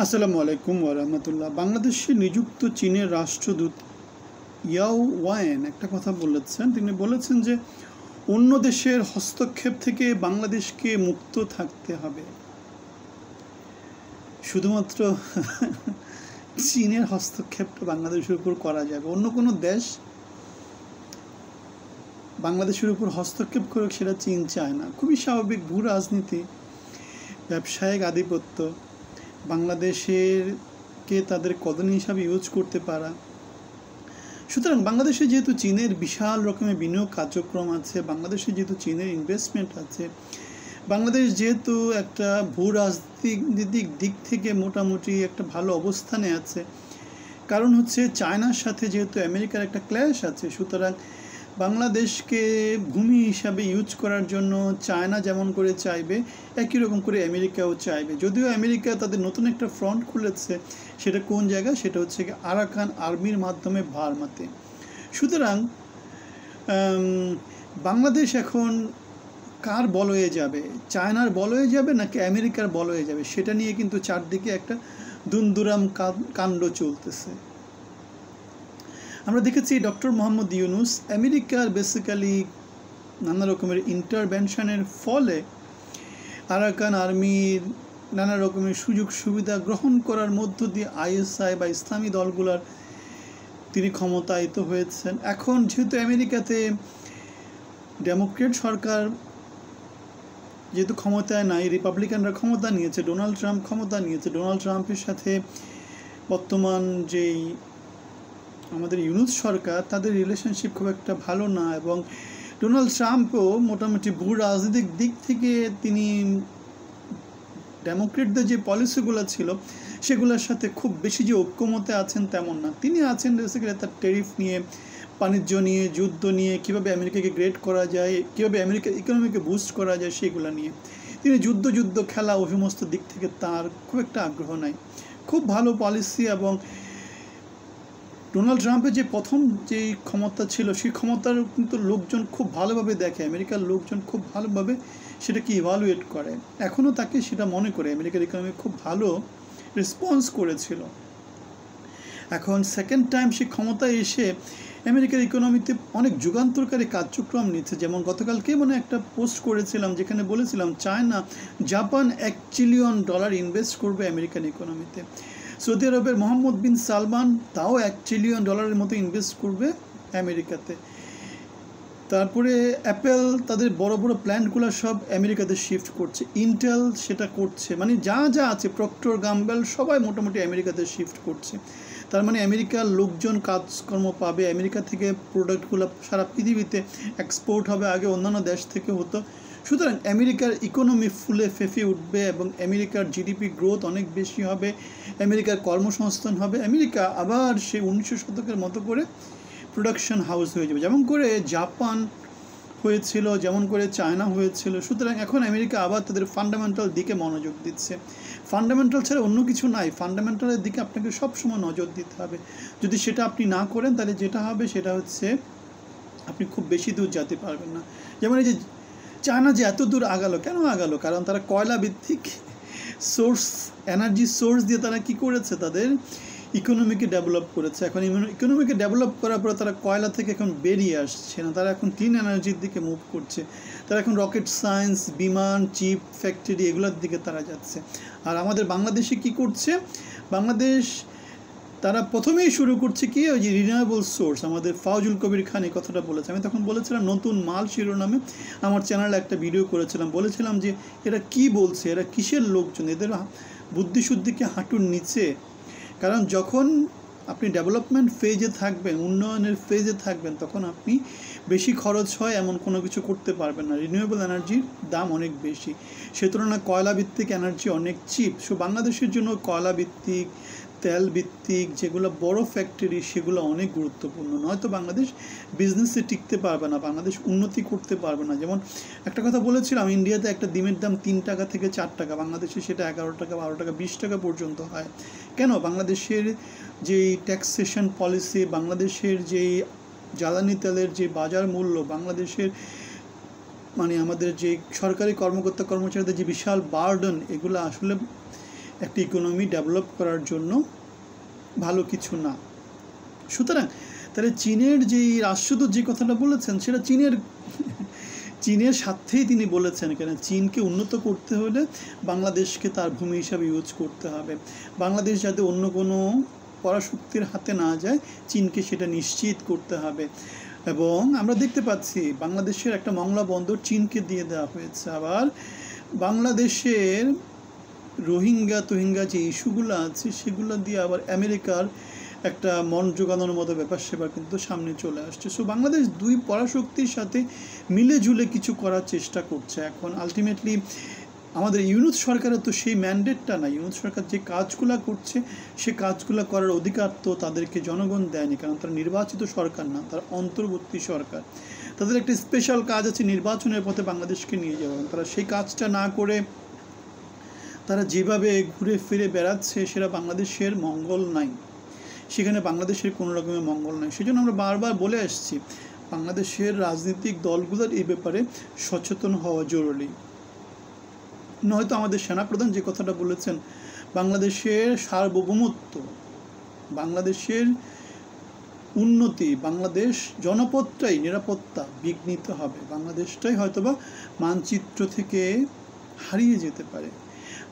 আসসালামু আলাইকুম ওরহমতুল্লাহ। বাংলাদেশে নিযুক্ত চীনের রাষ্ট্রদূত ইয়াও ওয়ান একটা কথা বলেছেন। তিনি বলেছেন যে অন্য দেশের হস্তক্ষেপ থেকে বাংলাদেশকে মুক্ত থাকতে হবে। শুধুমাত্র চীনের হস্তক্ষেপটা বাংলাদেশের উপর করা যাবে, অন্য কোনো দেশ বাংলাদেশের উপর হস্তক্ষেপ করুক সেটা চীন চায় না। খুবই স্বাভাবিক। ভূ রাজনীতি, ব্যবসায়িক আধিপত্য, বাংলাদেশেরকে তাদের কলোনি হিসাবে ইউজ করতে পারা। সুতরাং বাংলাদেশে যেহেতু চীনের বিশাল রকমের বিনিয়োগ কার্যক্রম আছে, বাংলাদেশে যেহেতু চীনের ইনভেস্টমেন্ট আছে, বাংলাদেশ যেহেতু একটা ভূ রাজনীতিক দিক থেকে মোটামুটি একটা ভালো অবস্থানে আছে, কারণ হচ্ছে চায়নার সাথে যেহেতু আমেরিকার একটা ক্ল্যাশ আছে, সুতরাং বাংলাদেশকে ভূমি হিসাবে ইউজ করার জন্য চায়না যেমন করে চাইবে একই রকম করে আমেরিকাও চাইবে। যদিও আমেরিকা তাদের নতুন একটা ফ্রন্ট খুলেছে, সেটা কোন জায়গা, সেটা হচ্ছে আরাকান আর্মির মাধ্যমে বার্মাতে। সুতরাং বাংলাদেশ এখন কার বলয়ে যাবে, চায়নার বলয়ে যাবে নাকি আমেরিকার বলয়ে যাবে, সেটা নিয়ে কিন্তু চারদিকে একটা দুন্দুরাম কাণ্ড চলতেছে। আমরা দেখেছি ডক্টর মোহাম্মদ ইউনুস আমেরিকার বেসিক্যালি নানা রকমের ইন্টারভেনশনের ফলে আরাকান আর্মির নানা রকমের সুযোগ সুবিধা গ্রহণ করার মধ্য দিয়ে আইএসআই বা ইসলামী দলগুলোর তিনি ক্ষমতায়িত হয়েছেন। এখন যেহেতু আমেরিকাতে ডেমোক্রেট সরকার যেহেতু ক্ষমতায় নাই, রিপাবলিকানরা ক্ষমতা নিয়েছে, ডোনাল্ড ট্রাম্প ক্ষমতা নিয়েছে, ডোনাল্ড ট্রাম্পের সাথে বর্তমান যেই আমাদের ইউনুস সরকার, তাদের রিলেশনশিপ খুব একটা ভালো না। এবং ডোনাল্ড ট্রাম্পও মোটামুটি ভূ রাজনৈতিক দিক থেকে তিনি ডেমোক্রেটদের যে পলিসিগুলো ছিল সেগুলোর সাথে খুব বেশি যে ঐক্যমতে আছেন তেমন না। তিনি আছেন বেসিক্যালি তার ট্যারিফ নিয়ে, বাণিজ্য নিয়ে, যুদ্ধ নিয়ে, কীভাবে আমেরিকাকে গ্রেড করা যায়, কীভাবে আমেরিকার ইকোনমিকে বুস্ট করা যায় সেগুলো নিয়ে। তিনি যুদ্ধ খেলা অভিমস্ত দিক থেকে তার খুব একটা আগ্রহ নাই। খুব ভালো পলিসি, এবং ডোনাল্ড ট্রাম্পের যে প্রথম যেই ক্ষমতা ছিল সেই ক্ষমতার কিন্তু লোকজন খুব ভালোভাবে দেখে, আমেরিকার লোকজন খুব ভালোভাবে সেটাকে ইভালুয়েট করে, এখনও তাকে সেটা মনে করে আমেরিকার ইকোনমি খুব ভালো রেসপন্স করেছিল। এখন সেকেন্ড টাইম সে ক্ষমতায় এসে আমেরিকার ইকোনমিতে অনেক যুগান্তরকারী কার্যক্রম নিচ্ছে। যেমন গতকালকে একটা পোস্ট করেছিলাম যেখানে বলেছিলাম চায়না জাপান $1 ট্রিলিয়ন ইনভেস্ট করবে আমেরিকান ইকোনমিতে। সৌদি আরবের মোহাম্মদ বিন সালমান তাও $1 ট্রিলিয়ন মতো ইনভেস্ট করবে আমেরিকাতে। তারপরে অ্যাপেল তাদের বড় বড় প্ল্যান্টগুলো সব আমেরিকাতে শিফট করছে, ইন্টেল সেটা করছে, মানে যা আছে প্রক্টর গাম্বেল সবাই মোটামুটি আমেরিকাতে শিফট করছে। তার মানে আমেরিকার লোকজন কাজকর্ম পাবে, আমেরিকা থেকে প্রোডাক্টগুলো সারা পৃথিবীতে এক্সপোর্ট হবে, আগে অন্যান্য দেশ থেকে হতো। সুতরাং আমেরিকার ইকোনমি ফুলে ফেঁপে উঠবে এবং আমেরিকার জিডিপি গ্রোথ অনেক বেশি হবে, আমেরিকার কর্মসংস্থান হবে, আমেরিকা আবার সেই 1900 শতকের মতো করে প্রোডাকশন হাউস হয়ে যাবে, যেমন করে জাপান হয়েছিল, যেমন করে চায়না হয়েছিল। সুতরাং এখন আমেরিকা আবার তাদের ফান্ডামেন্টাল দিকে মনোযোগ দিচ্ছে। ফান্ডামেন্টাল ছাড়া অন্য কিছু নাই, ফান্ডামেন্টালের দিকে আপনাকে সবসময় নজর দিতে হবে। যদি সেটা আপনি না করেন তাহলে যেটা হবে সেটা হচ্ছে আপনি খুব বেশি দূর যেতে পারবেন না। যেমন এই যে চায়না যে এত দূর আগালো, কেন আগালো? কারণ তারা কয়লা ভিত্তিক সোর্স, এনার্জি সোর্স দিয়ে তারা কি করেছে, তাদের ইকোনমিকে ডেভেলপ করেছে। এখন ইকোনমিকে ডেভেলপ করার পরে তারা কয়লা থেকে এখন বেরিয়ে আসছে না, তারা এখন ক্লিন এনার্জির দিকে মুভ করছে। তারা এখন রকেট সায়েন্স, বিমান, চিপ ফ্যাক্টরি এগুলোর দিকে তারা যাচ্ছে। আর আমাদের বাংলাদেশে কি করছে, বাংলাদেশ তারা প্রথমেই শুরু করছে কি, ওই যে রিনিউয়েবল সোর্স। আমাদের ফাউজুল কবির খান এই কথাটা বলেছে। আমি তখন বলেছিলাম নতুন মাল শিরোনামে আমার চ্যানেলে একটা ভিডিও করেছিলাম, বলেছিলাম যে এরা কি বলছে, এরা কিসের লোকজন, এদের বুদ্ধিশুদ্ধিকে হাঁটুর নিচে। কারণ যখন আপনি ডেভেলপমেন্ট ফেজে থাকবেন, উন্নয়নের ফেজে থাকবেন, তখন আপনি বেশি খরচ হয় এমন কোনো কিছু করতে পারবেন না। রিনিউয়েবল এনার্জির দাম অনেক বেশি, সে তুলনায় কয়লা ভিত্তিক এনার্জি অনেক চিপ। সো বাংলাদেশের জন্য কয়লা ভিত্তিক, তেল ভিত্তিক যেগুলো বড় ফ্যাক্টরি সেগুলো অনেক গুরুত্বপূর্ণ, নয়তো বাংলাদেশ বিজনেসে টিকতে পারবে না, বাংলাদেশ উন্নতি করতে পারবে না। যেমন একটা কথা বলেছিলাম, ইন্ডিয়াতে একটা ডিমের দাম 3 টাকা থেকে 4 টাকা, বাংলাদেশে সেটা 11 টাকা, 12 টাকা, 20 টাকা পর্যন্ত হয়। কেন? বাংলাদেশের যেই ট্যাক্সেশন পলিসি, বাংলাদেশের যেই জ্বালানি তেলের যে বাজার মূল্য, বাংলাদেশের মানে আমাদের যে সরকারি কর্মকর্তা কর্মচারীদের যে বিশাল বার্ডেন, এগুলো আসলে একটি ইকোনমি ডেভেলপ করার জন্য ভালো কিছু না। সুতরাং তাহলে চীনের যেই রাষ্ট্রদূত যে কথাটা বলেছেন সেটা চীনের স্বার্থেই তিনি বলেছেন, কেন চীনকে উন্নত করতে হলে বাংলাদেশকে তার ভূমি হিসাবে ইউজ করতে হবে। বাংলাদেশ যাতে অন্য কোনো পরাশক্তির হাতে না যায় চীনকে সেটা নিশ্চিত করতে হবে। এবং আমরা দেখতে পাচ্ছি বাংলাদেশের একটা মংলা বন্দর চীনকে দিয়ে দেওয়া হয়েছে। আবার বাংলাদেশের রোহিঙ্গা যে ইস্যুগুলো আছে সেগুলো দিয়ে আবার আমেরিকার একটা মন জোগানোর মতো ব্যাপার সেবার কিন্তু সামনে চলে আসছে। সো বাংলাদেশ দুই পরাশক্তির সাথে মিলে ঝুলে কিছু করার চেষ্টা করছে। এখন আলটিমেটলি আমাদের ইউনুস সরকারের তো সেই ম্যান্ডেটটা না। ইউনুস সরকার যে কাজগুলো করছে সে কাজগুলো করার অধিকার তো তাদেরকে জনগণ দেয়নি, কারণ তারা নির্বাচিত সরকার না, তারা অন্তর্বর্তী সরকার। তাদের একটা স্পেশাল কাজ আছে নির্বাচনের পথে বাংলাদেশকে নিয়ে যাওয়া। তারা সেই কাজটা না করে তারা যেভাবে ঘুরে ফিরে বেড়াচ্ছে সেটা বাংলাদেশের মঙ্গল নাই, সেখানে বাংলাদেশের কোনো রকমের মঙ্গল নাই। সেজন্য আমরা বারবার বলে আসছি বাংলাদেশের রাজনৈতিক দলগুলোর এই ব্যাপারে সচেতন হওয়া জরুরি। নয়তো আমাদের সেনাপ্রধান যে কথাটা বলেছেন, বাংলাদেশের সার্বভৌমত্ব, বাংলাদেশের উন্নতি, বাংলাদেশ জনপদটাই নিরাপত্তা বিঘ্নিত হবে, বাংলাদেশটাই হয়তোবা মানচিত্র থেকে হারিয়ে যেতে পারে।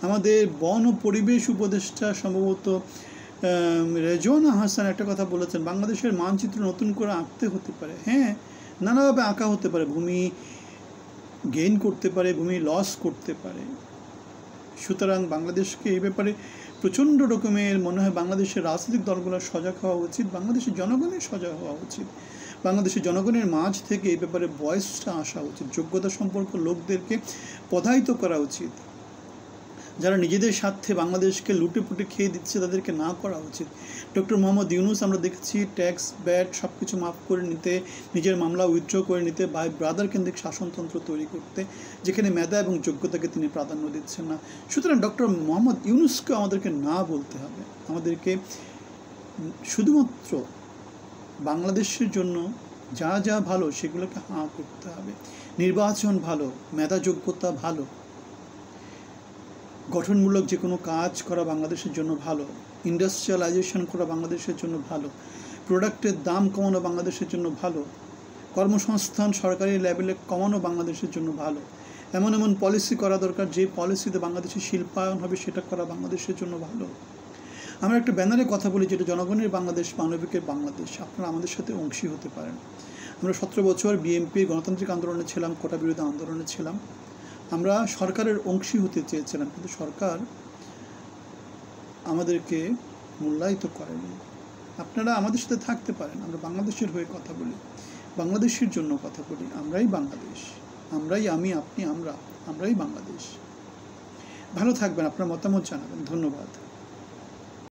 আমাদের বন ও পরিবেশ উপদেষ্টা সম্ভবত রেজওয়ানা হাসান একটা কথা বলেছেন, বাংলাদেশের মানচিত্র নতুন করে আঁকতে হতে পারে। হ্যাঁ, নানাভাবে আঁকা হতে পারে, ভূমি গেইন করতে পারে, ভূমি লস করতে পারে। সুতরাং বাংলাদেশকে এই ব্যাপারে প্রচণ্ড রকমের মনে হয় বাংলাদেশের রাজনৈতিক দলগুলোর সজাগ হওয়া উচিত, বাংলাদেশের জনগণের সজাগ হওয়া উচিত, বাংলাদেশের জনগণের মাঝ থেকে এই ব্যাপারে ভয়েসটা আসা উচিত, যোগ্যতা সম্পর্ক লোকদেরকে পদায়িত করা উচিত। যারা নিজেদের স্বার্থে বাংলাদেশকে লুটে পুটে খেয়ে দিচ্ছে তাদেরকে না করা উচিত। ডক্টর মোহাম্মদ ইউনুস আমরা দেখেছি ট্যাক্স ব্যাট সব কিছু মাফ করে নিতে, নিজের মামলা উইথড্র করে নিতে, বাই ব্রাদার কেন্দ্রিক শাসনতন্ত্র তৈরি করতে, যেখানে মেধা এবং যোগ্যতাকে তিনি প্রাধান্য দিচ্ছেন না। সুতরাং ডক্টর মোহাম্মদ ইউনুসকে আমাদেরকে না বলতে হবে, আমাদেরকে শুধুমাত্র বাংলাদেশের জন্য যা যা ভালো সেগুলোকে হাঁ করতে হবে। নির্বাচন ভালো, মেধা যোগ্যতা ভালো, গঠনমূলক যে কোনো কাজ করা বাংলাদেশের জন্য ভালো, ইন্ডাস্ট্রিয়ালাইজেশন করা বাংলাদেশের জন্য ভালো, প্রোডাক্টের দাম কমানো বাংলাদেশের জন্য ভালো, কর্মসংস্থান সরকারি লেভেলে কমানো বাংলাদেশের জন্য ভালো। এমন এমন পলিসি করা দরকার যে পলিসিতে বাংলাদেশের শিল্পায়ন হবে, সেটা করা বাংলাদেশের জন্য ভালো। আমরা একটা ব্যানারে কথা বলি যেটা জনগণের বাংলাদেশ, মানবিকের বাংলাদেশ। আপনারা আমাদের সাথে অংশী হতে পারেন। আমরা 17 বছর বিএনপির গণতান্ত্রিক আন্দোলনে ছিলাম, কোটা বিরোধী আন্দোলনে ছিলাম। আমরা সরকারের অংশী হতে চেয়েছিলাম, কিন্তু সরকার আমাদেরকে মূল্যায়িত করেনি। আপনারা আমাদের সাথে থাকতে পারেন, আমরা বাংলাদেশের হয়ে কথা বলি, বাংলাদেশের জন্য কথা বলি। আমরাই বাংলাদেশ, আমরাই আমি, আপনি, আমরাই বাংলাদেশ। ভালো থাকবেন, আপনার মতামত জানাবেন। ধন্যবাদ।